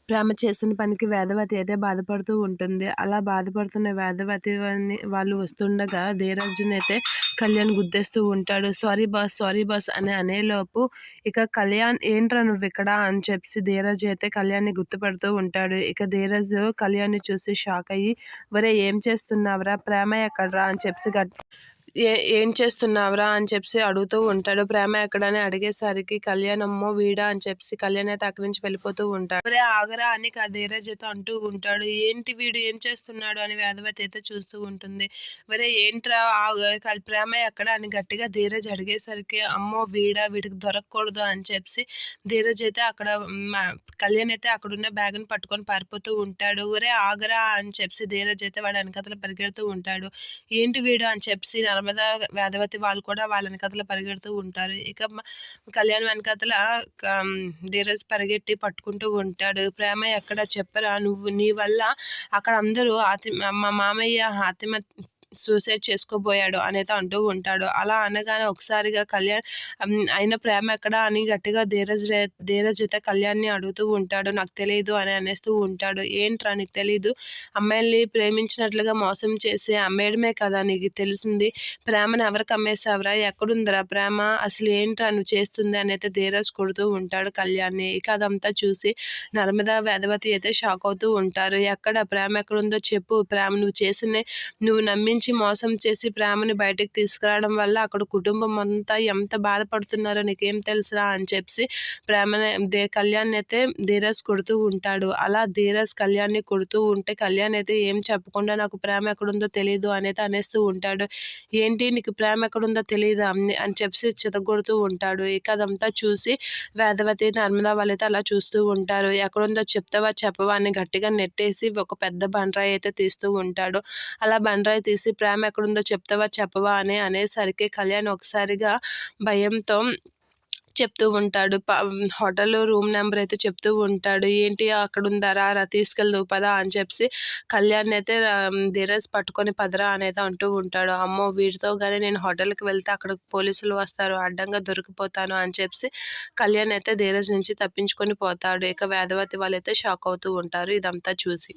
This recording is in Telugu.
ప్రేమ చేసిన పనికి వేదవతి అయితే బాధపడుతూ ఉంటుంది. అలా బాధపడుతున్న వేదవతి వాళ్ళు వస్తుండగా ధీరజ్‌నైతే కళ్యాణ్ గుద్దేస్తూ ఉంటాడు. "సారీ బాస్, సారీ బాస్" అని అనేలోపు ఇక కళ్యాణ్ "ఏంట్రా నువ్విక్కడ" అని చెప్పేసి ధీరజ్ అయితే కళ్యాణ్‌ని గుర్తుపడుతూ ఉంటాడు. ఇక ధీరజ్ కళ్యాణ్‌ని చూసి షాక్ అయ్యి "ఒరేయ్ ఏం చేస్తున్నావురా? ప్రేమ ఎక్కడ్రా?" అని చెప్పేసి ఏం చేస్తున్నావురా అని చెప్పేసి అడుగుతూ ఉంటాడు. ప్రేమ ఎక్కడని అడిగేసరికి కళ్యాణ్ అమ్మో వీడా అని చెప్పేసి కళ్యాణ్ అయితే అక్కడి నుంచి వెళ్ళిపోతూ ఉంటాడు. ఒరే ఆగరా అని ధీరజ్ అయితే అంటూ ఉంటాడు. ఏంటి వీడు ఏం చేస్తున్నాడు అని వేదవతి అయితే చూస్తూ ఉంటుంది. ఒరే ఏంట్రా ప్రేమ ఎక్కడ అని గట్టిగా ధీరజ్ అడిగేసరికి అమ్మో వీడా వీడికి దొరకకూడదు అని చెప్పేసి ధీరజ్ అయితే అక్కడ కళ్యాణ్ అయితే అక్కడున్న బ్యాగ్ని పట్టుకొని పారిపోతూ ఉంటాడు. ఒరే ఆగరా అని చెప్పేసి ధీరజ్ అయితే వాడి వెనకాతల పరిగెడుతూ ఉంటాడు. ఏంటి వీడు అని చెప్పేసి నర్మదా, వేదవతి వాళ్ళు కూడా వాళ్ళ వెనకాతల పరిగెడుతూ ఉంటారు. ఇక కళ్యాణ్ వెనకాతల ధీరజ్ పరిగెట్టి పట్టుకుంటూ ఉంటాడు. ప్రేమ ఎక్కడ చెప్పరా నువ్వు, నీ వల్ల అక్కడ అందరూ మా మామయ్య సూసైడ్ చేసుకోబోయాడు అనేది అంటూ ఉంటాడు. అలా అనగానే ఒకసారిగా కళ్యాణ్ అయిన ప్రేమ ఎక్కడ అని గట్టిగా ధీరజ్ అయితే కళ్యాణ్ని అడుగుతూ ఉంటాడు. నాకు తెలియదు అని అనేస్తూ ఉంటాడు. ఏంట్రా నీకు తెలీదు? అమ్మాయిల్ని ప్రేమించినట్లుగా మోసం చేసి అమ్మేయడమే కదా నీకు తెలిసింది. ప్రేమను ఎవరికి అమ్మేశావురా? ఎక్కడుందిరా ప్రేమ? అసలు ఏంట్రా నువ్వు చేస్తుంది అని అయితే ధీరజ్ కొడుతూ ఉంటాడు కళ్యాణ్ని. ఇక అదంతా చూసి నర్మద, వేదవతి అయితే షాక్ అవుతూ ఉంటారు. ఎక్కడ ప్రేమ ఎక్కడుందో చెప్పు. ప్రేమ నువ్వు నమ్మించి మోసం చేసి ప్రేమని బయటకు తీసుకురావడం వల్ల అక్కడ కుటుంబం అంతా ఎంత బాధపడుతున్నారో నీకేం తెలుసురా అని చెప్పి కళ్యాణ్ అయితే ధీరజ్ కొడుతూ ఉంటాడు. అలా ధీరజ్ కళ్యాణ్ని కొడుతూ ఉంటే కళ్యాణ్ అయితే ఏం చెప్పకుండా నాకు ప్రేమ ఎక్కడుందో తెలియదు అనేది అనేస్తూ ఉంటాడు. ఏంటి నీకు ప్రేమ ఎక్కడుందో తెలియదా అని చెప్పి చితగొడుతూ ఉంటాడు. ఇక అదంతా చూసి వేదవతి, నర్మదా వాళ్ళైతే అలా చూస్తూ ఉంటారు. ఎక్కడుందో చెప్తావా చెప్పవా అని గట్టిగా నెట్టేసి ఒక పెద్ద బండరాయి అయితే తీస్తూ ఉంటాడు. అలా బండరాయి తీసి ప్రేమ ఎక్కడుందో చెప్తావా చెప్పవా అని అనేసరికి కళ్యాణ్ ఒకసారిగా భయంతో చెప్తూ ఉంటాడు. హోటల్ రూమ్ నెంబర్ అయితే చెప్తూ ఉంటాడు. ఏంటి అక్కడ ఉందా, రా తీసుకెళ్దు పదా అని చెప్పి కళ్యాణ్ అయితే ధీరజ్ పట్టుకొని పదరా అనేది అంటూ ఉంటాడు. అమ్మో వీడితో కానీ నేను హోటల్కి వెళ్తే అక్కడ పోలీసులు వస్తారు, అడ్డంగా దొరికిపోతాను అని చెప్పి కళ్యాణ్ అయితే ధీరజ్ నుంచి తప్పించుకొని పోతాడు. ఇక వేదవతి వాళ్ళైతే షాక్ అవుతూ ఉంటారు ఇదంతా చూసి.